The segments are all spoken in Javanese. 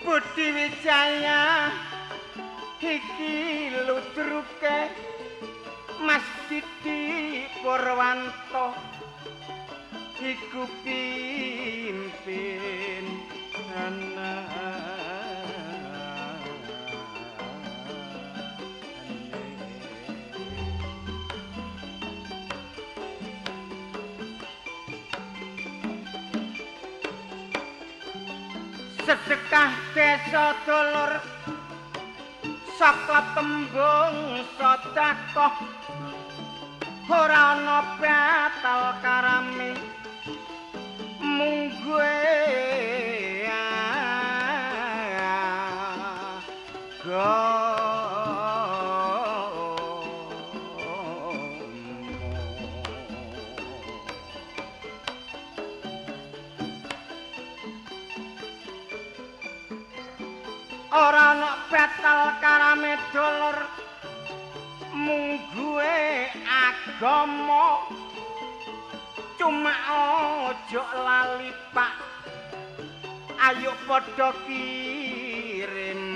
Budi Wijaya iki ludruke Mas Didi Purwanto iku pimpin sedekah desa dulur saka tembung sedekah ora ana batal karami mung gue ora ana batal karame dulur mung gue agama cuma ojo lali pak ayo padha kirim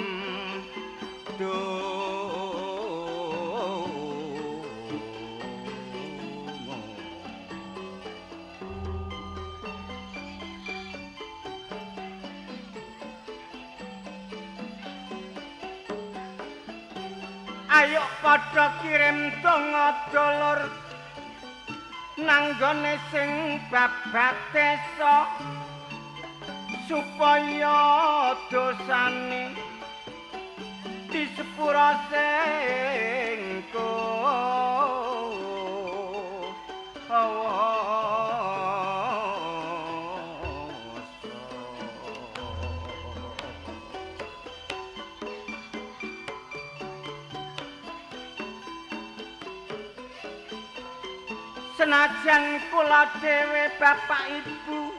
ayo padha kirim donga dulur nanggone sing babat desa supaya dosane disepura sing senajan kula dhewe bapak ibu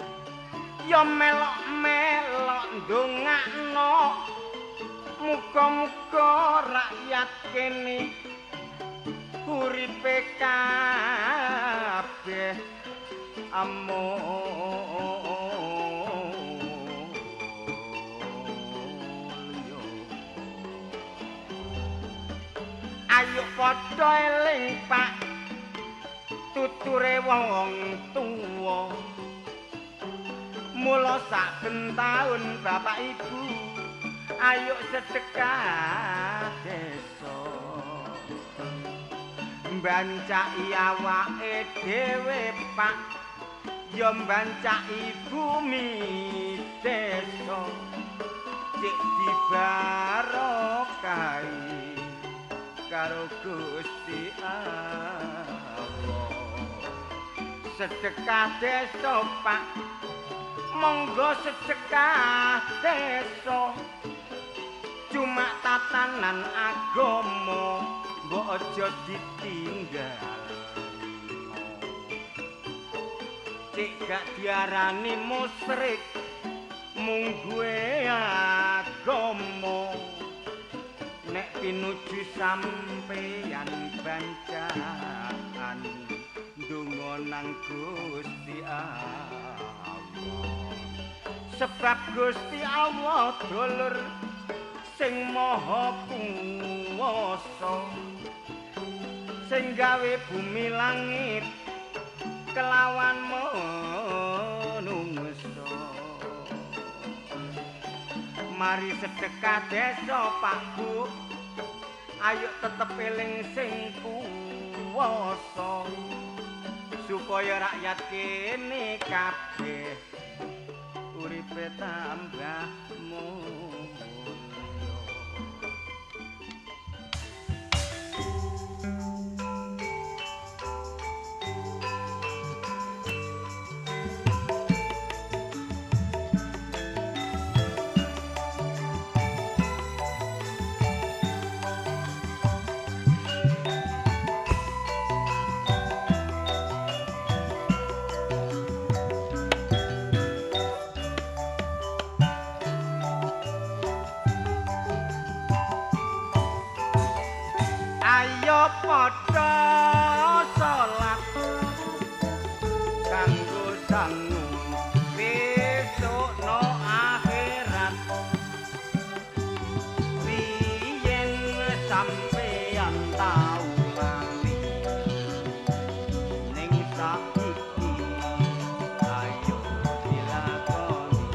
ya melok-melok ndongakno muga-muga rakyat kene uripe kabeh ayo padha eling pak tuture wong tuwa mula saben taun bapak ibu ayo sedekah desa mbancaki awake dhewe pak ya mbancaki bumi desa cek dibarokahi karo Gusti Allah sedekah desa pak monggo sedekah desa cuma tatanan agama mbok aja ditinggal cek gak diarani musyrik mung gue agama nek pinuju sampeyan bancaan ndonga nang Gusti Allah sebab Gusti Allah dulur sing maha kuwasa sing gawe bumi langit kelawan manungsa mari sedekah desa Pak Bu ayo tetep eling sing kuwasa supaya rakyat kene kabeh uripe tambah mulya. Ayo padha salat kanggo sangu besok no akhirat tau lali ning saiki ayo dilakoni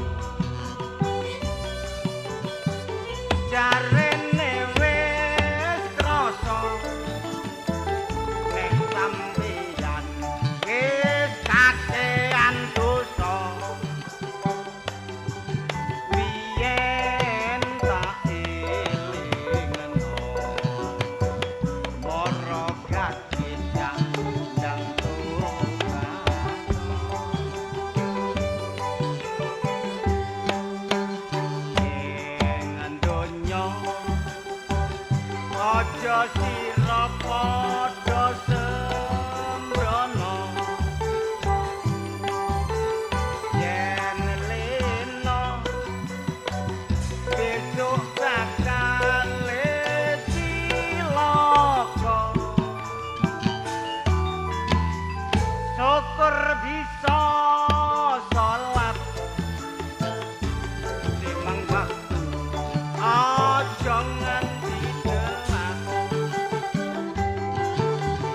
jarene wis krasa nek sampeyan wis kakean dosa wiyen tak elingno mara gadis ndang tobat ing donya aja sira padha sembrono yen lena besok bakal cilaka syukur bisa salat limang waktu aja nganti telat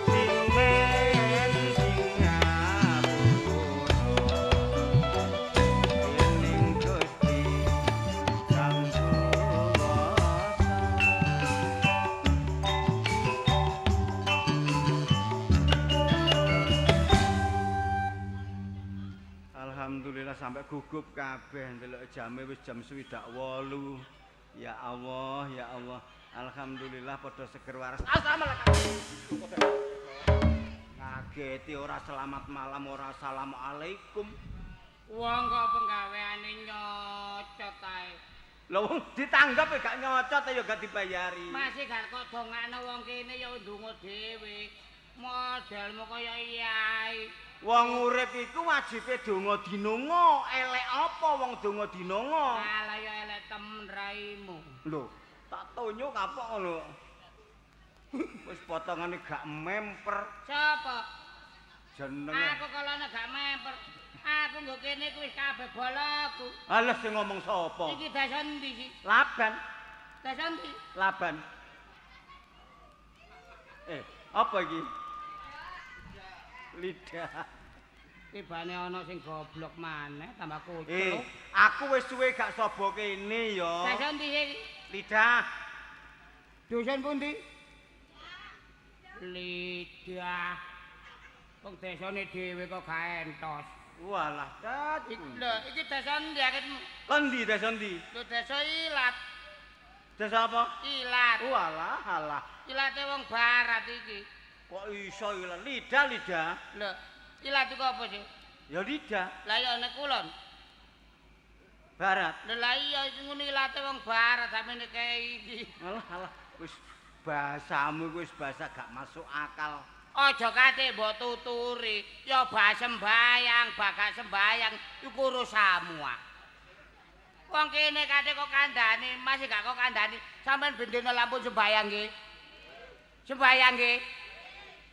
dimen ning Gusti Sang Kuwasa Alhamdulillah sampai gugup kabeh ndelok jame wis jam 7:08. Ya Allah, ya Allah. Alhamdulillah padha seger waras. Assalamualaikum. Ngageti ora selamat malam ora assalamualaikum. Wong kok penggaweane nyocot ae. Lho wong ditanggap gak nyocot ya gak dibayari. Masih gak kok dongakno wong kene ya ndonga dhewe. Modelmu kaya iyai. Wong urip iku wajibe donga dinonga. Elek apa wong donga dinonga? Ala ya elek temen raimu. Lho, tak tonyo kapok ngono. Wis potongane gak memper Sapa? jenenge. Aku kalau gak memper. Aku nggo kene kuwi kabeh boloku. Alah sing ngomong sapa? Iki desa endi sih? Laban, Desa endi? Laban. Apa iki? Lidah. Tibane ana sing goblok maneh tambah kucuk. Aku wis suwe gak sobo kene ya. Desa endi sih? Lidah. Dusun pundi? Lidah. Wong desane dhewe kok gak entos. Walah, dat. Lho, iki desa endi akitmu? Kondi desa ndi? Lho desa Ilat. Desa apa? Ilat. Walah, alah. Ilate wong barat iki. Kok iso ilang lidah lidah? Lho, Ilat iku apa sih? Ya lidah. Lah ya nek kulon. Barat. Lho lah iya iki ngono ilate wong barat sampe nek iki. Alah, wis bahasamu wis bahasa gak masuk akal. Aja kate mbok tuturi. Ya bah sembayang, bakal sembayang iku urusanmu. Wong kene kate kok kandhane, masih gak kok kandhane. Sampeyan bendina lampu sembayang nggih. Sembayang nggih.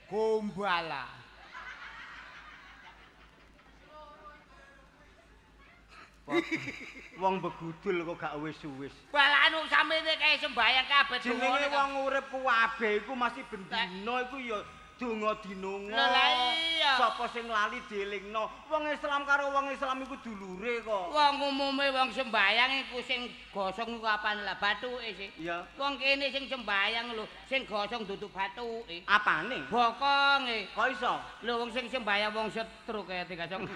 Gombala. Wong begudul kok gak wis-wis. Balanu samene kae sembayang kabeh Jenenge wong urip kuwabe iku masih bendina iku ya donga dinonga. Lah iya. Sapa sing lali dielingno. Wong Islam karo wong Islam iku dulure kok. Wong umume wong sembayang iku sing gosong iku apane lah bathuke sih. Iya. Wong kene sing sembayang lho, sing gosong dudu bathuke. Apane? Bokonge. Kok iso? Lho wong sing sembayang wong setruk kaya digasong.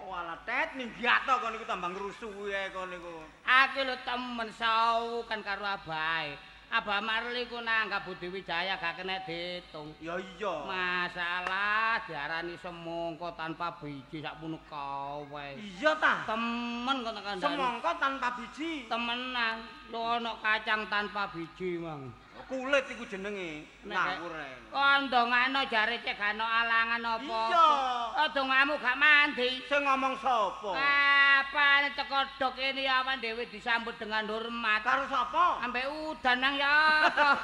Walah tet minggat to kon niku tambah ngrusuhi ae kon niku. Aku lho temen saukan karo abahe. Abah Marli ku nanggap Budi Wijaya gak kena diitung. Ya iya. Masalah diarani semongko tanpa biji sakmono kae. Iya ta? Temen kok kandhane. Semangka tanpa biji. Temenan, yo ana kacang tanpa biji, Mang. Kulit iku jenenge. Ngawur ae. Kondongano jare cek gak ana alangan apa. Iya. Oh, dongamu gak mandi. Sing ngomong sapa? Kapan teko dok ini awan dhewe disambut dengan hormat. Karo sapa? Ambek udan nang ya apa.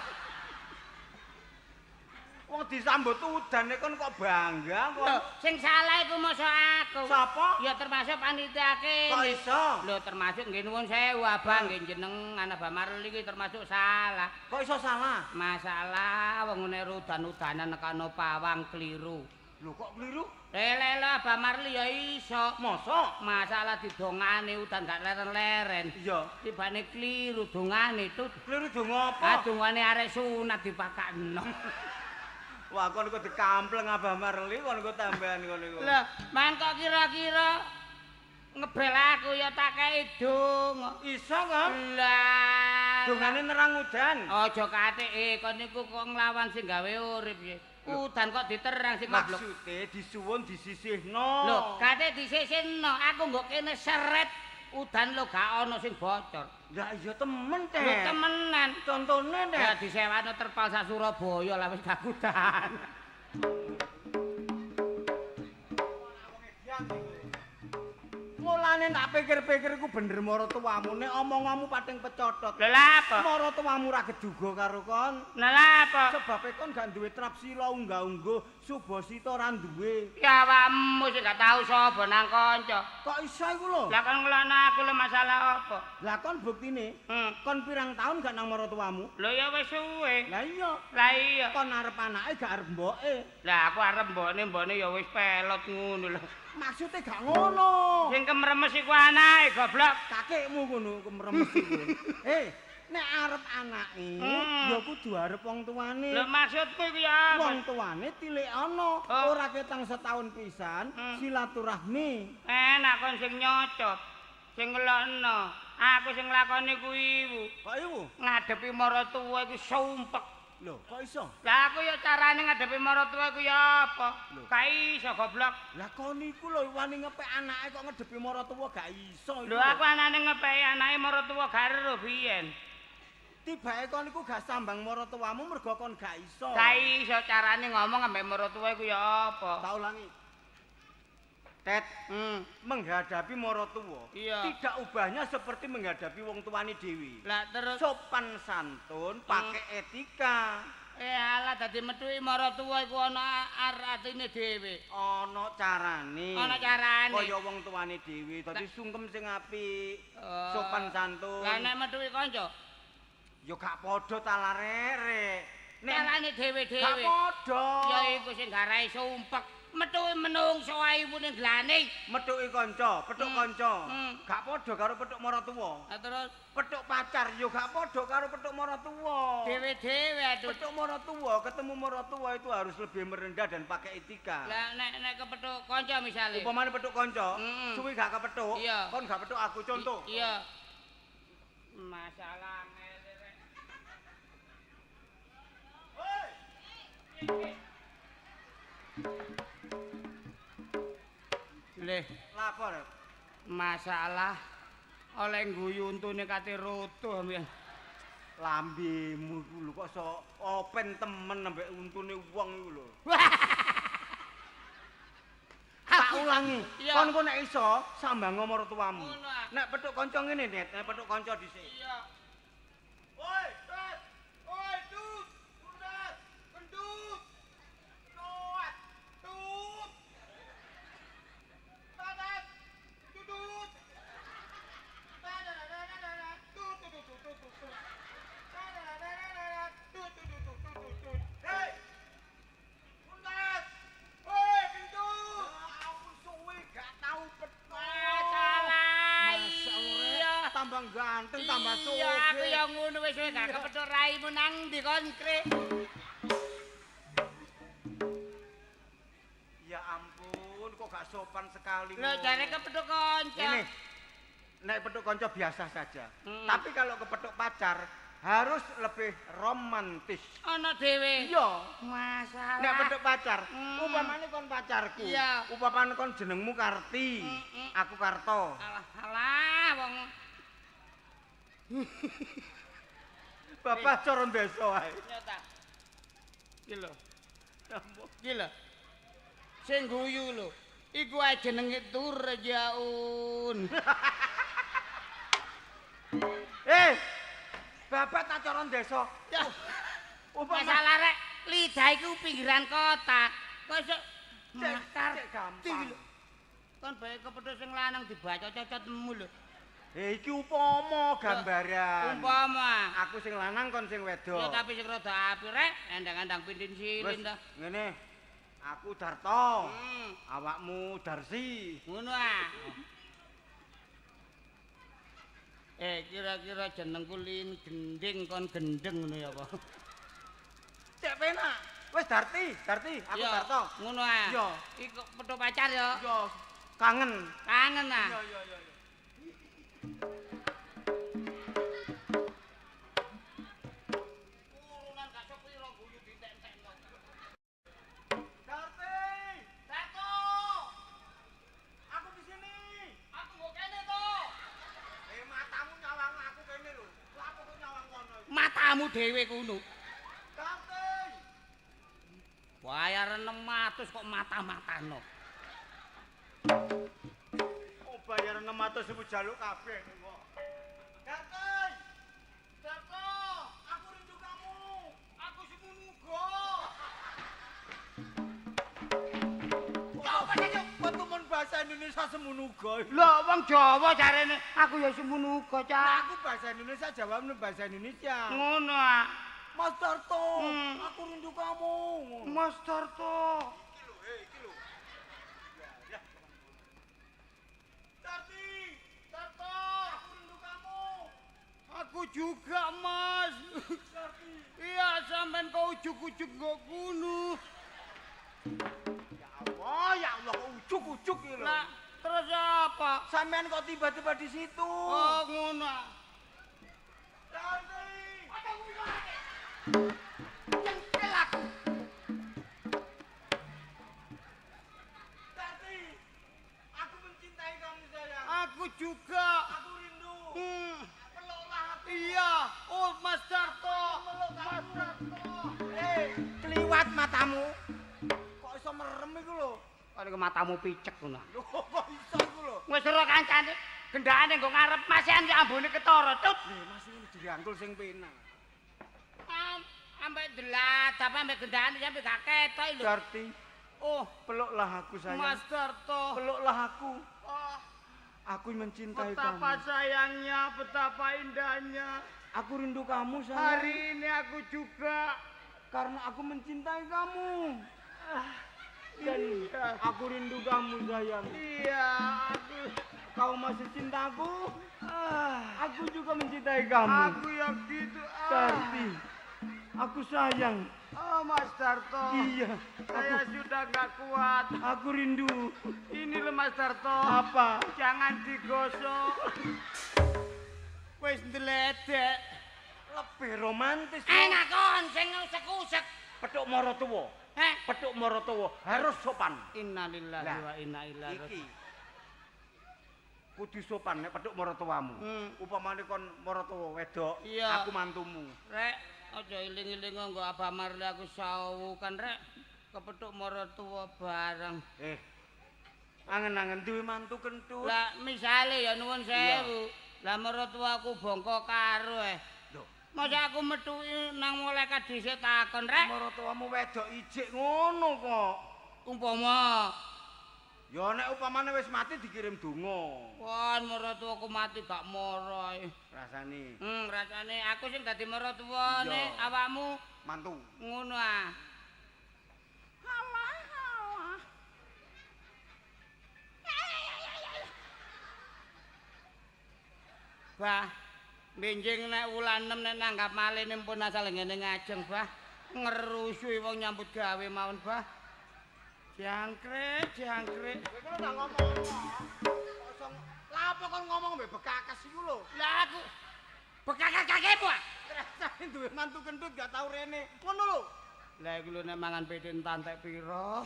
Wong disambut udane kon kok bangga kok. Lho, sing salah iku mosok aku. Sapa? Ya termasuk panitia kene. Kok iso? Lho termasuk nggih nuwun sewu Abang nggih jeneng Ana Bamarli iki termasuk salah. Kok iso salah? Masalah wong ngene udan-udanan nekano pawang kliru. Lho kok keliru? Lele Abang Marli ya iso. Mosok? Masalah didongane udan gak leren-leren. Iya. Tibane kliru dongane tut. Keliru donga Ah apa? dongane arek sunat dipakakno. Wah kon kok dikampleng Abah Marli kon kok tambahan ngono iku. Lah, man kok kira-kira ngebel aku ya tak kei donga. Iso kan? Lah. Dongane nerang udan. Aja kathike kon niku kok nglawan sing gawe urip ya. Udan kok diterang sing goblok. Maksude disuwun disisihno. Lho, kate disisihno, aku mbok kene seret udan lo gak ana sing bocor. Lah iya temen teh. Lho temenan. Contone teh. Ya disewano terpal sak Surabaya lah wis gak kudan. Mulane tak pikir-pikir iku bener maratuwamu nek omonganmu pating pecotot. Lha lha apa? Maratuwamu ra geduga karo kon. Lah lha apa? Sebab kon gak duwe trapsila unggah-ungguh, Subasita ora duwe. Ya awakmu sing gak tau sapa nang kanca. Kok iso iku lho? Lah kan ngelono aku lho masalah apa? Lah kon buktine, kon pirang tahun gak nang maratuwamu? Lho ya wis suwe. Lah iya, Lah iya. kon arep anake gak arep mboke. Lah aku arep mbokne ya wis pelot ngono lho. Maksudnya gak ngono. Sing kemremes iku anake goblok. Kakekmu ngono kemremes iku. Nek arep anake ya kudu arep wong tuane. Lho maksudku iku ya apa? Wong tuane tilik ana, Oh. ora ketang setahun pisan silaturahmi. Enak kon sing nyocot. Sing ngelokno. Aku sing nglakoni kuwi iku. Kok iku? Ngadepi maratuwa iku sumpek. Lho, kok iso? Lah aku ya carane ngadepi maratuwa iku ya apa? Gak iso goblok. Lah kon iku lho wani ngepek anake kok ngedepi maratuwa gak iso. Lho aku anane ngepeki anake maratuwa gak ero biyen. Tibake kon iku gak sambang maratuwamu mergo kon gak iso. Gak iso carane ngomong ambek maratuwa iku ya apa? Tak ulangi. Tet, menghadapi maratuwa Iya. tidak ubahnya seperti menghadapi wong tuane dhewe. Lah terus Sopan santun, pakai etika. alah dadi metuki maratuwa iku ana artine dhewe. Ana carane. Ana carane. Kaya wong tuane dhewe, dadi sungkem sing apik, Oh. sopan santun. Lah nek metuki kanca, Ya gak padha talarere. carane gak dhewe-dhewe. padha. Ya iku sing garai sumpek. Metuki menungso ae pune glane. Metuki kanca, petuk kanca. Hmm. Gak padha karo petuk maratuwa. Lah terus Petuk pacar ya gak padha karo petuk maratuwa. dhewe-dhewe aduh. Petuk maratuwa, ketemu maratuwa itu harus lebih merendah dan pakai etika. Lah nek kepethuk kanca misale. Upamane petuk kanca, Mm-mm. suwi gak kepethuk, Iya. kon gak petuk aku contoh. Iya. Masalah ngelirek. Leh, Lapor. masalah oleh ngguyu untune kate rutuh mbiyen. Lambemu iku lho kok iso open temen ambek untune wong iku lho. Tak ulangi. Iya. Kon nek iso sambang maratuwamu. Ngono ah. Nek petuk kanca ngene, Net, nek petuk kanca dhisik. Iya. Woi, Tet. Woi, Dut. Bundas. Gendut. Doat. Tut. Tatat. Dudut. Dadadadadadada. Tut, tut, tut, tut, tut, tut. Dadadadadadada. Tut, tut, tut, tut, tut, tut. Hei. Bundas. Woi, gendut. Ya ampun suwi gak tau petuk. Masalah. Iya. Tambah ganteng, tambah sugih. Iya, aku ya ngono wis gak kepethuk raimu nang ndi kon, Krik. Ya ampun, kok gak sopan sekali. Lho jare kepethuk kanca. Ini, nek petuk kanca biasa saja. Hmm. Tapi kalau kepethuk pacar harus lebih romantis. Ana dhewe. Iya. Masalah. Nek petuk pacar, Hmm. upamane kon pacarku. Iya. Upamane kon jenengmu Karti, aku Karto. Alah, wong Bapak coron desa wae. nyata. Iki lho. Iki lho. Sing guyu lho. Iku ae jenenge Turjaun. Bapak tak coron desa. Ya, Upamane masalah rek Sida iku pinggiran kota. Kok iso Cek gampang. Kon bae kepethuk sing lanang dibaca cocotmu lho. Iki upama gambaran. Umpama Aku sing lanang kon sing wedok. ya tapi sing rada apik rek, endang-endang pintin silin ta. Ngene. Aku Darto. Hmm. Awakmu Darsi. Ngono ah. Kira-kira jenengku Lin Gending kon gendeng ngono ya apa? Cek penak. Wis Darti, aku Iya, Darto. ngono ah. Iya. Iku petuk pacar ya. Iya, kangen. Kangen ah. Iya. Urunan gak sepiro guyu ditek-tekno. Darti! Dato! Aku di sini. Aku mbok kene to. Matamu nyawang aku kene lho. Lah apa kok nyawang kono iki? Matamu dhewe kuno. Darti! Bayar 600 kok mata-matano. Oh, bayar 600 ibu jaluk kabeh kok. Darti! Darto! Aku rindu kamu. Aku semunuga. Apa sih petumun bahasa Indonesia semunuga? Lah wong Jawa jarene aku ya semunuga, Nah, Cak. aku bahasa Indonesia jawabnya bahasa Indonesia. Ngono ah. Mas Darto, Hmm. aku rindu kamu. Mas Darto. Iki lho. Ya. Darti, Darto, aku rindu kamu. Aku juga, Mas. Darti. Iya, sampean kau ujuk-ujuk nggo kuno. Ya Allah, kok ujuk-ujuk iki lho. Lah, terus apa? Sampean kok tiba-tiba di situ? Oh, ngono. ah. Darti. Cengkel aku. Darti. Aku mencintai kamu sayang. Aku juga. Aku rindu. Peluklah aku. Iya. Oh, Mas Darto. Peluk kamu. Keliwat matamu. Kok iso merem iku lho? Kok iku matamu picek ngono. Lho kok iso iku lho? Wis ora kancane gendakane nggo ngarep masehan sik ambune ketara, Tut. Mas ini dirangkul sing penak. Ambek delat, tapi ambek gendakane sampe gak ketok lho. Darti, Oh, peluklah aku sayang. Mas Darto. Peluklah aku. Oh, Aku mencintai betapa kamu. sayangnya, betapa indahnya. Aku rindu kamu sayang. Hari ini aku juga. Karena aku mencintai kamu. Dan Iya. aku rindu kamu sayang. Iya, aku Kau masih cintaku? Aku juga mencintai kamu. aku yang gitu. Darti, aku sayang. Oh, Mas Darto. Iya, Saya sudah gak kuat. aku rindu. Ini loh Mas Darto. Apa? Jangan digosok. Wis ndledek. Lebih romantis. Enak kon sing usek-usek. Petuk Morotowo. Petuk Morotowo harus sopan. Innalillahi Lah, wa inna ilaihi Iki raji'un. kudu sopan nek petuk Morotowamu. Upamane kon Morotowo wedok, Iya. aku mantumu. Rek, aja iling-iling nggo Abah Marli aku sawu kan rek. Kepethuk maratuwa bareng. Angen-angen duwe mantu kentut. Lah misale ya nuwun sewu. Lah maratuwaku bongko karo Lho, Masa aku metuki nang malaikat dhisik takon rek. Morotowamu wedok ijik ngono kok. Umpama Ya nek upamane wis mati dikirim donga. kon maratuwaku mati gak moro. Rasane Rasane aku sing dadi maratuwane Iya. awakmu mantu. ngono ah. Bah, benjing nek wulan 6 nek nanggap malih pun asal ngene ngajeng, Bah. Ngerusui wong nyambut gawe mawon, Bah. Jangkrik, jangkrik. Kowe kok ora ngomong. Lah apa kon ngomong mbek bekakas iku lho. Lah aku bekakake-kakemu ah. Rasane duwe mantu kentut gak tau rene. Ngono lho. Lah iku lho nek mangan pethik entek pira.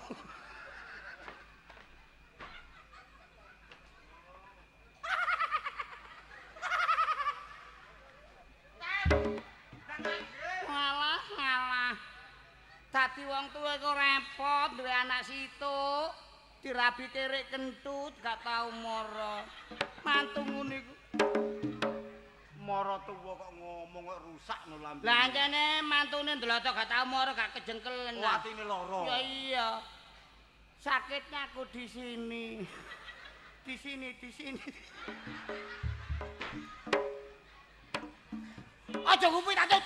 Ngalah, ngalah. Dadi wong tuwa iku repot duwe anak situk. Dirabi kerik kentut gak tau mara. Mantu ngono iku. Mara tuwa kok ngomong kok rusak no lambe. Lah ancene mantune ndloto gak tau mara gak kejengkelen. Oh, atine lara. Ya iya. Sakitnya aku di sini. Di sini. Aja ngupit atut.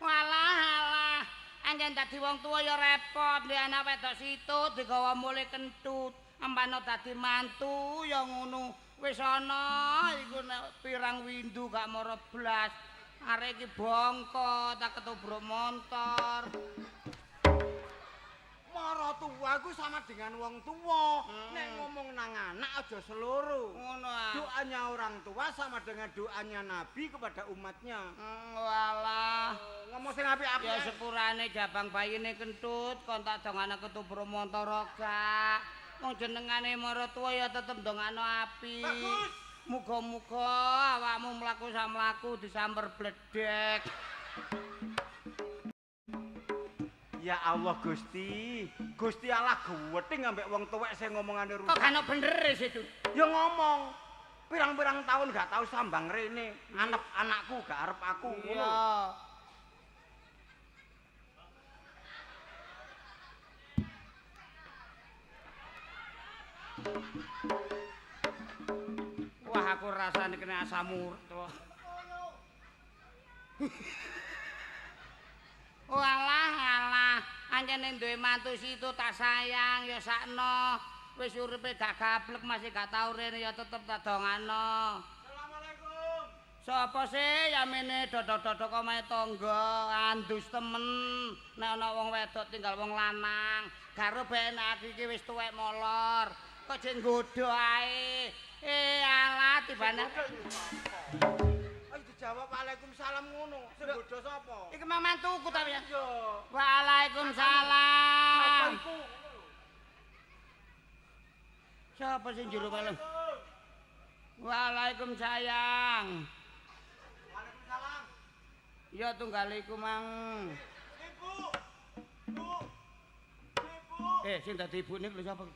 Walah. Anjen dadi wong tuwa ya repot, ndek anak wedok situt digawa mulih kentut. Ampano dadi mantu ya ngono. Wis ana iku nek pirang windu gak mara blas. Arek iki bongko tak ketubruk motor. Mara tuwa iku sama dengan wong tuwa. Nek ngomong nang anak aja seloro. Ngono ah. Doanya orang tua sama dengan doanya Nabi kepada umatnya. Walah. Ngomong sing apik-apik. Ya sepurane jabang bayine kentut kon tak dongane ketubruk motor gak. Wong jenengane mara tuwa ya tetep dongano apik. Bagus. Muga-muga awakmu mlaku sak mlaku disamper bledek. Ya Allah Gusti. Gusti Allah gewething ambek wong tuwek sing ngomongane Kok rusak. kan bener itu. Ya ngomong. Pirang-pirang tahun gak tahu sambang rene. Anakku gak arep aku. Iya. Wah aku rasane kena asam urat. Walah, anjene duwe mantu situ tak sayang ya sakno. Wis uripe gak gablek masih gak tau rene ya tetep tak dongano. Assalamualaikum. Sapa sih yamene dodok-dodok omahe tangga, andus temen. Nek ana wong wedok tinggal wong lanang, karo benak iki wis tuwek molor. Kok jek nggodho ae. Alah tibane. Ayo dijawab Waalaikumsalam ngono. Sing bodho sapa? Iki mang mantuku ta ya. Iya. Waalaikumsalam. Apa iku? Siapa sing jero malam? Waalaikumsalam. Waalaikumsalam. Ya tunggaliku mang. Ibu. Bu. Ibu. Sing dadi ibune lho sapa? Ibu.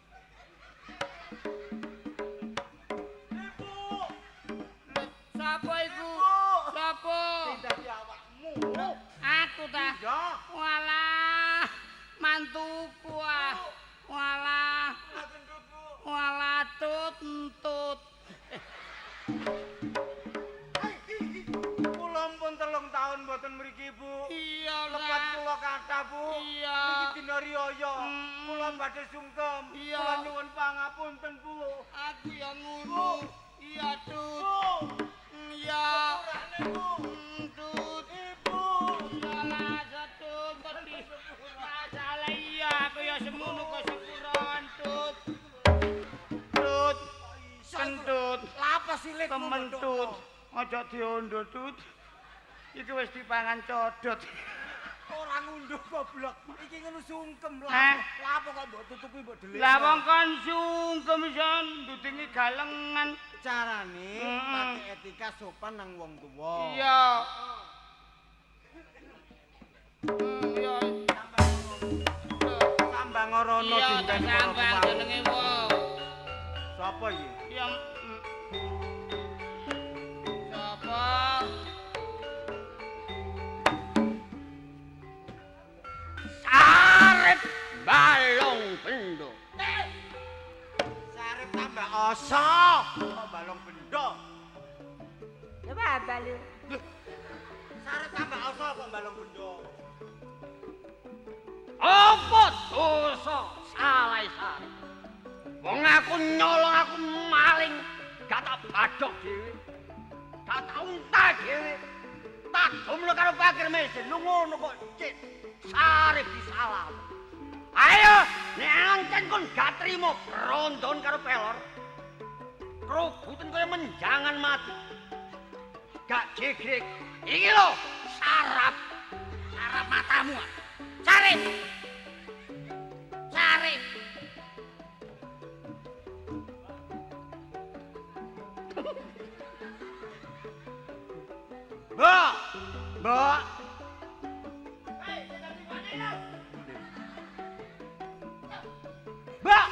Sapa iku? Sapa? Sing dadi awakmu. Aku ta. Ya. Walah, mantuku ah. Walah, Ngaten Bu. walah tut. Kula pun 3 tahun mboten mriki, Bu. Iya Lepat lah. kula kathah, Bu. Iya. Niki dina riyaya. Kula badhe sungkem. Iya. Kula nyuwun pangapunten, Bu. Aku yang ngono. Iya tut. Bu. Iya. Sepurane, Bu. Tut. Ibu. Salah satu ngerti. Masalah iya aku ya semono kok sepuran tut. Tut. Kentut. Lapa silik Kementut. Aja diondo tut. Iki wis dipangan codot. Ora ngunduh goblok. Iki ngono sungkem Hah? Lapa kok mbok tutupi mbok delik. Lah wong kon sungkem isan ndudingi galengan. carane pakai etika sopan nang wong tuwa. Iya. Iya. Sambang ngorono Iya, dinten sambang jenenge wong. Sapa iki? Iya. Sapa? Sarep balong bendo. Sarep tambah oso. Kok balong bendo? Coba apa lu? Sarep tambah oso kok balong bendo. Apa dosa salah sarep? Wong aku nyolong aku maling, gak tak badhok dhewe. Gak tak unta dhewe. Tak domlo karo pakir mesin, lu ngono kok cek. Sarep disalah. Ayo, nek ancen kon gak trimo rondon karo pelor. Kerubuten kaya menjangan mati. Gak jegrek. Iki lho, sarap. Sarap matamu. Sarep. Sarep. Mbak. Mbak. Mbak.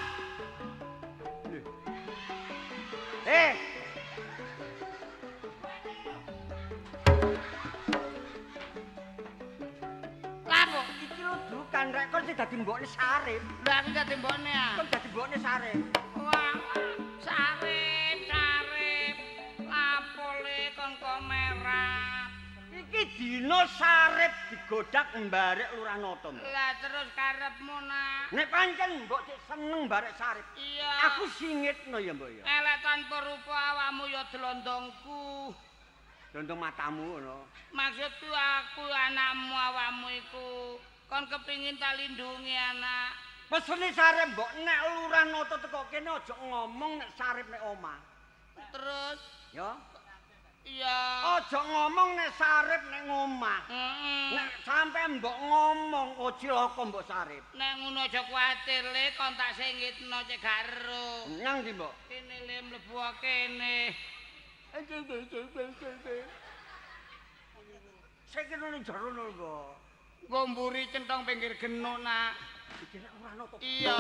mesti dadi mbokne Sarip. Lah aku dadi mbokne ya. Kan dadi mbokne Sarip. Wah, Sarip, lapole kon kok merah. Iki dina Sarip digodak mbarek Lurah Nata. Lah terus karepmu nak. Nek pancen mbok cek seneng mbarek Sarip. Iya. Aku singitno ya mbok ya. Elek tanpa rupa awakmu ya delondongku. Dondong matamu ngono. Maksudku aku anakmu awakmu iku. Kon kepingin tak lindungi anak. Pesene Sarip mbok nek Lurah Nata teko kene aja ngomong nek Sarip nek omah. Terus Ya. iya. Aja ngomong nek Sarip nek ngomah. Nek sampe mbok ngomong oh cilaka mbok Sarip. Nek ngono aja kuwatir le kon tak singitno cek gak ero. Nyang ndi mbok? Kene le mlebu kene. Saiki nang jero lho kok. Nggo mburi centong pinggir genuk nak. Iki nek ora ana to. Iya.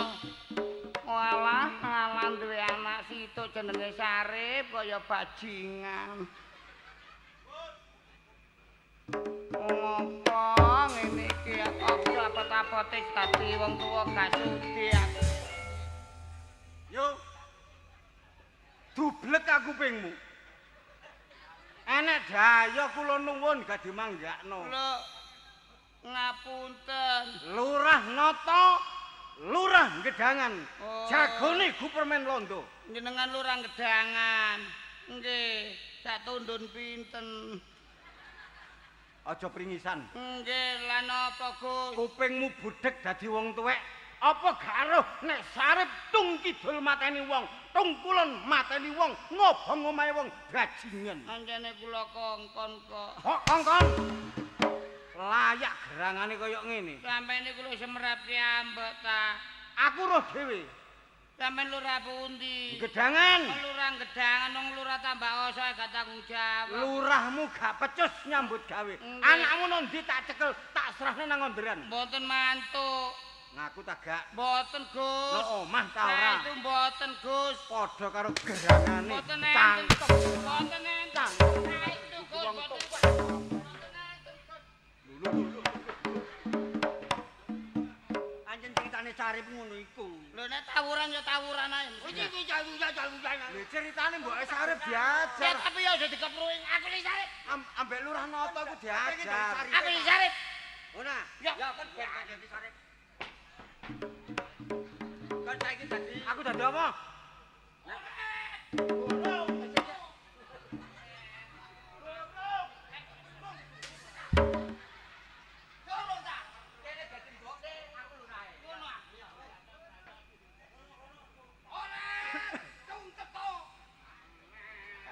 Walah, alah duwe anak situk jenenge Sarip kaya bajingan. Ngopo ngene iki apa apot-apote dadi wong tuwa gak sudi. Yo. Dublek aku kupingmu. Enek daya kula nuwun gak dimanggakno. Lho, ngapunten. Lurah Nata, Lurah Gedangan. Oh. Jagone Gupermen Londo. Jenengan lurah Gedangan. Nggih, sak tundun pinten. Aja pringisan. Nggih, lan apa Gus? Kupingmu budhek dadi wong tuwek. Apa gak ero nek Sarip tung kidul mateni wong, tung kulon mateni wong, ngobong omahe wong bajingan. Anjane kula kongkon kok. Kok kongkon? Layak gerangane kaya ngene. Sampene kula semrap piyambak ta. Aku roh dhewe. Sampeyan lurah pundi? Gedangan. Lurah Gedangan wong lurah tambah oso gak tanggung jawab. Lurahmu gak pecus nyambut gawe. Nggih. Anakmu nang ndi tak cekel, tak serahne nang onderan. Mboten mantuk. Ngaku tak gak. Mboten Gus. Nang omah ta ora? Itu mboten Gus. Padha karo gerangane. Mboten enten. Cangkem. Mboten enten. Nah, itu Gus, Wong mboten. tok. Mboten enten, Gus. Lho. Anjen ceritane Sarip ngono iku. Lho nek tawuran ya tawuran ae. Iki jalu-jalu. Lho ceritane mbok Sarip Ya diajar. tapi ya aja dikepruing aku iki Sarip. Ambek Lurah Nata ku diajar. Aku iki Sarip. Ona. Ya. kan dadi Sarip. Kan saiki dadi aku dadi apa?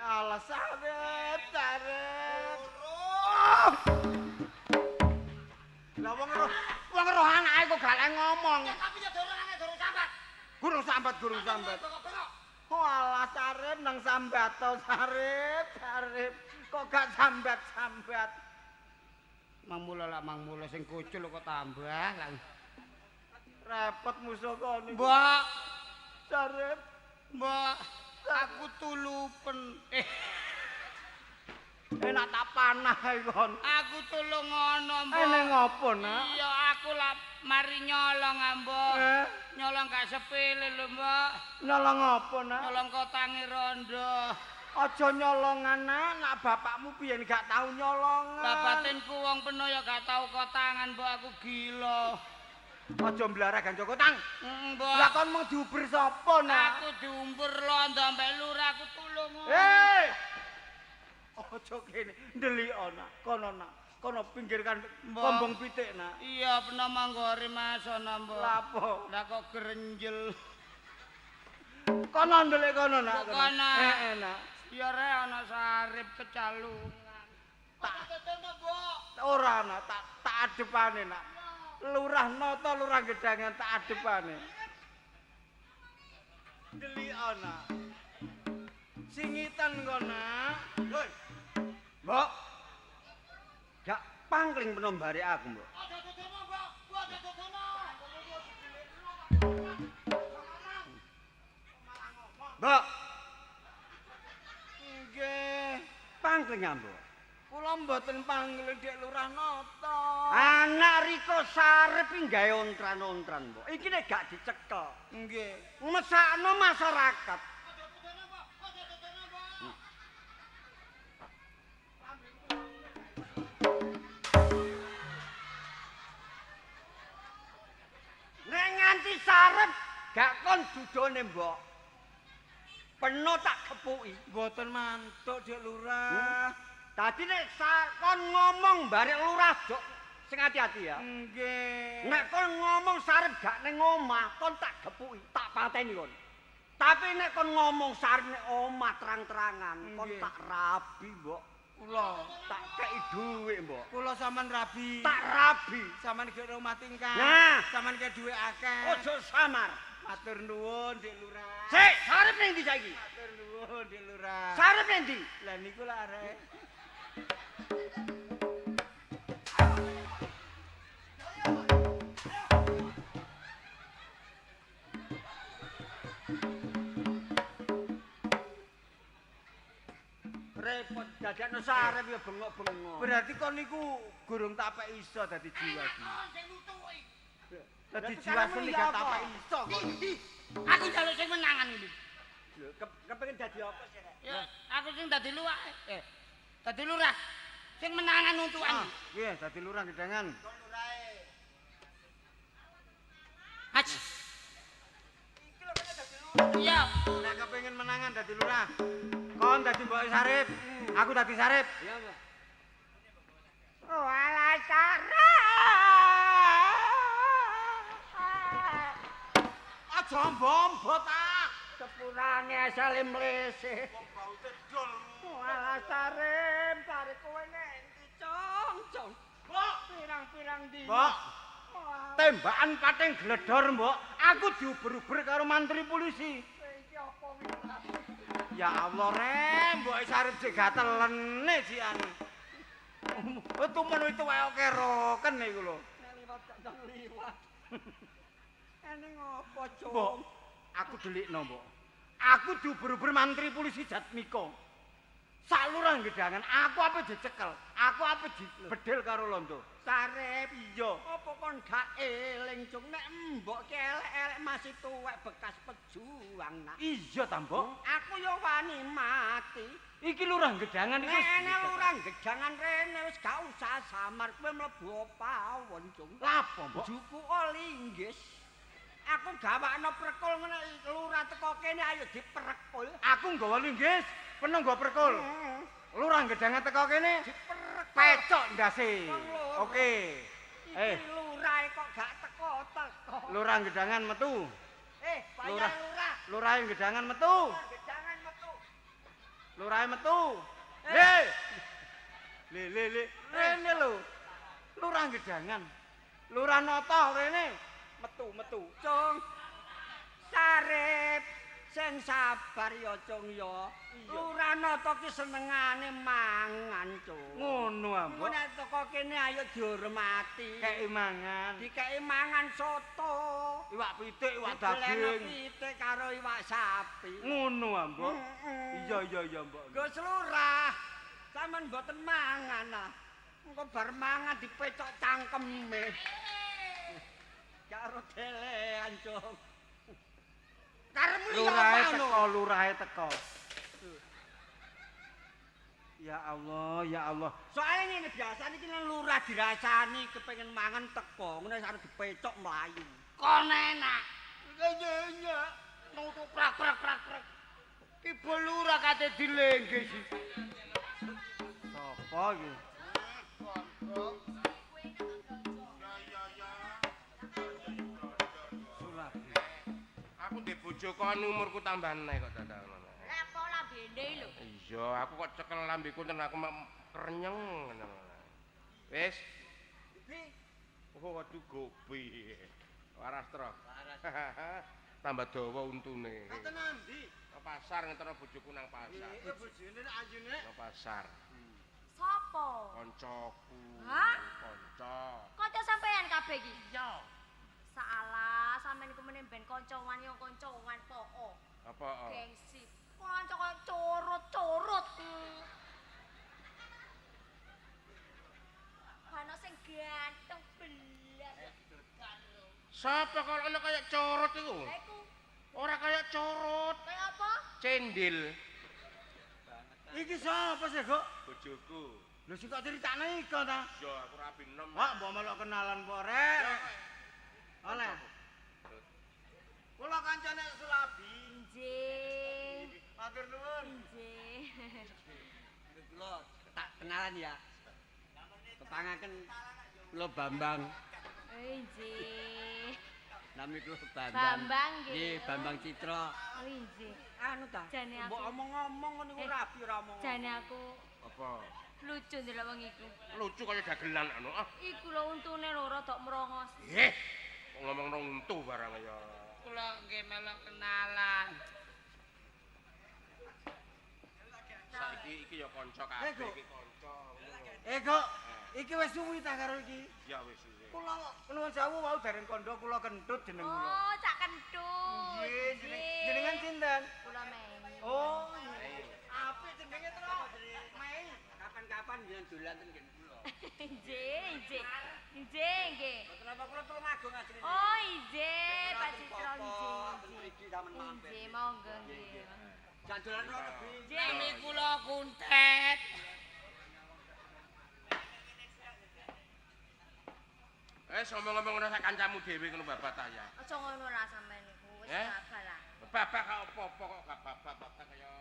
Alah Sarip. Lah wong roh anake kok gak lek ngomong. Tapi ya dorong sambat. Gurung sambat. Walah Sarip nang sambat to Sarip. Kok gak sambat. Mangmula sing kucul kok tambah lah. Repot musuh kono. Mbak, Sarip. Mbak, aku tulupen. Enak tak panah kon. Aku tulung ngono, Mbak. Ene ngopo, Nak? Iya, aku lah mari nyolong, Mbak. Nyolong gak sepele lho, Mbak. Nyolong apa, Nak? Nyolong kotangi rondo. Aja nyolong anak bapakmu biyen gak tau nyolong. Babatinku wong peno ya gak tau kotangan, Mbak. Aku gila. Aja mblarah ganjo kotang. Mbak. Lah kon mau diuber sapa, Nak? Aku diumber londo mbek lurah aku tulung. Hei! Aja kene ndelik ana, kono nak. Kono pinggirkan Mbak. kombong pitik, Nak. Iya, peno manggore Mas ana, Mbak. Lapo? Lah kok grenjel. Kono ndelik kono, Nak. Kono. Nak. Ya re ana Sarip kecalungan. Tak tetene, Mbok. Ora, Nak. Tak adepane, Nak. Lurah Nata, Lurah Gedangan tak adepane. Ndelik ana. Singitan kok, Nak. Hoi. Mbok. Gak pangling penombare aku, Mbok. Ada tetene, Mbok. Ada tetene. Mbok. Nggih, pangling Mbok. Kula mboten pangling Dek Lurah Nata. Anak Riko Sarep iki gawe ontran-ontran, Mbok. Iki nek gak dicekel. Nggih. Mesakno masyarakat. Nek nganti Sarep gak kon dudone, Mbok. Peno tak kepuki. Mboten mantuk, Dik Lurah. Tadi nek kon ngomong barek lurah jok sing hati-hati ya. Nggih. Nek kon ngomong Sarep gak ning omah, kon tak gepuki, tak pateni kon. Tapi nek kon ngomong Sarep ning omah terang-terangan, kon Nggih. tak rabi, Mbok. Kula, Tak kei dhuwit, Mbok. kula sampean rabi. Tak rabi. Sampean ge rumah tingkah. Nah. Sampean ge duwe akeh. Ojo samar. Matur nuwun, Dik Lurah. Sik, Sarep ning ndi saiki? Matur nuwun, Dik Lurah. Sarep ning ndi? Lah niku lak arek. Repot dadakno Sarep ya bengok-bengok. Berarti kon niku gurung tak pek iso dadi jiwa. Dadi jiwa seni gak tak pek iso kok. Aku njaluk sing menangan iki. Lho, kepengin dadi apa sih, Rek? Ya, aku sing dadi luwak. Dadi lurah. Sing menangan untukan. Nggih, dadi lurah gedangan. Haj. Iya. Nek kepengin menangan dadi lurah. Kon dadi mbok Sarip, aku dadi Sarip. Iya, Mbok. Walah cara. Aja mbombo ta. Sepurane asale mlese. Wong bau tedol. Walah Sarep, tarik kowe nek endi cong. Mbok, Pirang-pirang dina. Mbok. Wah, Tembakan pating gledor, Mbok. Aku diuber-uber karo mantri polisi. iki apa wis? Ya Allah, Rem, mbok Sarip sik gatelene jian. Tumen itu wae oke roken iku lho. Nek liwat gak liwat. Ene ngopo, Cong? Mbok, aku delikno, Mbok. Aku diuber-uber mantri polisi Jatmiko. Sak lurah gedangan, aku apa dicekel? Aku apa dibedel karo londo? Sarep, Iya. apa kon gak eling, Cong? Nek mbok ki elek-elek masih tuwek bekas pejuang nak. Iya ta, Mbok? Aku yo wani mati. Iki lurah gedangan iki. Nek wis ene dicekel. lurang gejangan rene wis gak usah samar kowe mlebu pawon, Cong. Lapo, Mbok? Juku linggis. Aku gawakno perkul ngene lurah teko kene ayo diperkul. Aku nggawa linggis, penuh nggawa perkul. Lurah gedangan teko kene, Diperkul. pecok ndase. Wong loro. Oke. Iki lurah kok gak teko-teko. Lurah gedangan metu. Bayar Lurah. lurah. Lurah gedangan metu. Jangan metu. Lurah metu. Eh. Le. Rene lho. Lurah gedangan. Lurah noto rene. Metu. Cung. Sarep sing sabar ya, Cung ya. Lurah nata ki senengane mangan, Cung. Ngono ah, Mbok. Nek teko kene ayo dihormati. Kei mangan. Dikei mangan soto. Iwak pitik, iwak Digolekno daging. pitik karo iwak sapi. Ngono ah, Mbok. Heeh. Iya, Mbok. Gus Lurah, sampean mboten mangan ah. Engko bar mangan dipecok cangkeme. Karo delean, Cung. Karemu ya Lurahe apa teko, lurahe teko. Ya Allah. Soalnya ngene biasa iki nek lurah dirasani kepengin mangan teko, ngene sarep dipecok mlayu. Kon enak. Iya. Nutuk prak. Ibu lurah kate dilenggis. Sopo iki? Sulabi. Aku ndek bojo kon umurku tambah eneh kok dadak ngono. Lah apa lambene lho. Iya, aku kok cekel lambeku ten aku kerenyeng ngono. Wis. Oh, waduh gobi. Waras tro. Tambah dawa untune. Kate nambi? Nang pasar ngetero bojoku nang pasar. Bojone ajune. Nang pasar. Sopo? Koncoku. Hah? Konco. Kanca sampean kabeh iki. Iya. Salah, sampean iku meneh ben kancawan yo kancawan poko. Apa? Gengsi. Kanca kok curut-curut. bano sing ganteng belas. Sapa kalau ana kaya corot iku? Lah iku Ora kaya corot, kaya apa? cendil. Iki sapa sih, Kok? Bojoku. Lho sing kok critakne iko ta? Ya aku rapi nem. Wah, mbok melok kenalan po rek. Oleh. Kula kancane Sulabi. Nggih. Matur nuwun. Nggih. Kula tak kenalan ya. Kepangaken kula Bambang. Nggih. Nami kula Bambang. Bambang nggih. Nggih, Bambang Citra. Nggih. Anu ta? Jane aku. Mbok omong-omong ngono iku rapi ora omong. Jane aku Apa? lucu ndelok wong iku. Lucu kaya dagelan anu ah. Iku lho untune loro tok merongos. Kok ngomong nang untu barang ya. Kula nggih melok kenalan. Saiki iki ya kanca kabeh iki kanca. Kok iki wis suwi ta karo iki? Ya wis wis. Kula nuwun sewu wau dereng kandha kula kentut jeneng kula. Oh, cak kentut. Nggih, jenengan sinten? Kula Mei. Oh, apik jenenge to? Mei. Kapan-kapan yen dolan ten nggen kula. Nggih, nggih. Nggih, nggih. Kenapa kula tulung agung asline? Oh, nggih, Pak Citra nggih. Mriki sampean mampir. Nggih, monggo nggih. Jan dolan kok lebih. Nami kula Kuntet. Ngomong-ngomong ora sak kancamu dhewe ngono babat ta ya. Aja ngono lah sampean niku. Wis gagal lah. Babak kok apa-apa kok gak babak kaya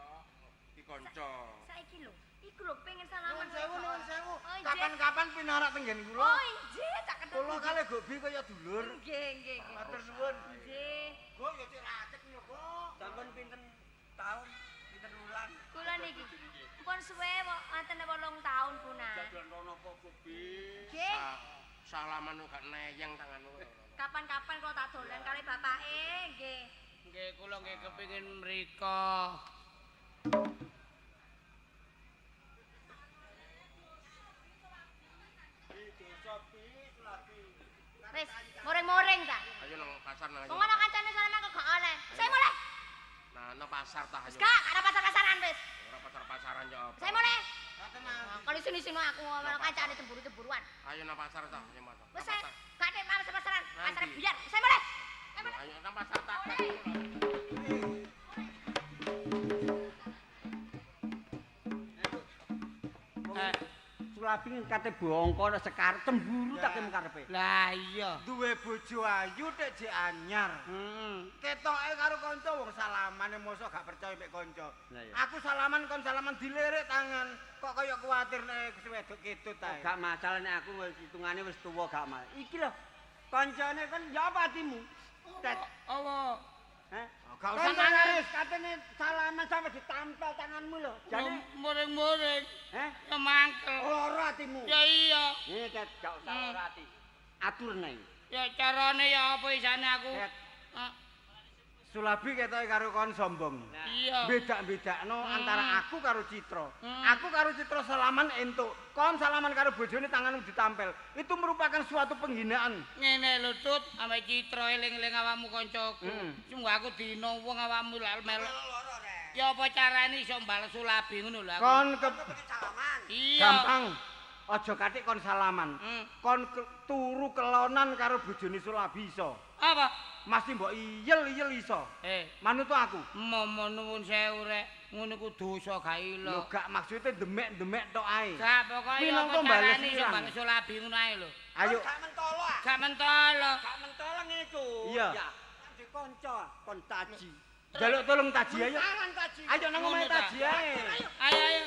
di kanca. Saiki lho, iku lho pengen salaman. Nuwun sewu. Oh, nggih. Kapan-kapan pinarak tenggen kula. Oh, nggih, cak kentut. Kula kali gobi kaya dulur. Nggih, nggih, nggih. Matur nuwun. Nggih. Kok ya cek raket lho, Kok. Sampun pinten tahun, pinten wulan? Kula niki pun suwe kok wonten 8 taun punah. Jajan rono apa Bobi? Nggih. Salaman kok gak neyeng tanganmu. Kapan-kapan kalau tak dolan kali bapake, nggih. Nggih kula nggih kepengin mriko. Wis, muring-muring ta. Ayo nang pasar nang. Wong ana kancane salaman kok gak oleh. Saya mulai. Nah, nang pasar tah ayo. Gak ada pasar-pasaran wis. Ora pasar-pasaran ya apa. Saya mulai. Kalau sini-sini aku ngomong kancane cemburu-cemburuan. Ayo nang pasar tah, ayo mas. Wis saya gak ada pasar-pasaran. Pasar biar. Saya mulai. Ayo nang pasar tah. Sulabi kate bongko sekar cemburu tak karepe. Lah iya. Duwe bojo ayu tek jek anyar. Ketoke karo kanca wong salamane mosok gak percaya mek kanca. Lah iya. Aku salaman kon salaman dilirik tangan. Kok kaya kuwatir nek wedok ketut ae. Gak masalah nek aku wis hitungane wis tuwa gak masalah. Iki lho kancane kan ya apa atimu? Tet. Apa? Heh. Gak usah nangis, katene salaman sampe ditampel tanganmu lho. Jane, Muring-muring. heh? Ya mangkel. Lara atimu. Ya iya. Nih, Tet, gak usah ora ati. Atur nang. Ya carane ya apa isane aku. Tet. Ah, Sulabi ketoke karo kon sombong. iya. Beda-bedakno antara aku karo Citra. Hmm. Aku karo Citra salaman entuk. Kon salaman karo bojone tanganmu ditampel. Itu merupakan suatu penghinaan. Ngene lho Tut, ambek Citra eling-eling awakmu kancaku. Hmm. Sungguh aku dina wong awakmu lak melok. Ya apa carane iso mbales Sulabi ngono lho aku. Kon Iya. gampang. Aja katik kon salaman. Hmm. Kon turu kelonan karo bojone Sulabi iso. Apa? Masih mbok iyel-iyel iso. Manut aku. Momo nuwun sewu rek, ngono ku dosa gak Lho ilo. gak maksude demek-demek tok ae. Gak pokoke ya Minangka apa mbales carane iso ilang. mbales Sulabi ngono ae lho. Ayo. Gak mentolo ah. Gak mentolo. Gak mentolo ngene, Cuk. Iya. Ya. Di kanca kon taji. Jaluk tolong taji ayo. Tangan taji. Ayo nang omahe Ngono ta? taji ae. Ayo ayo.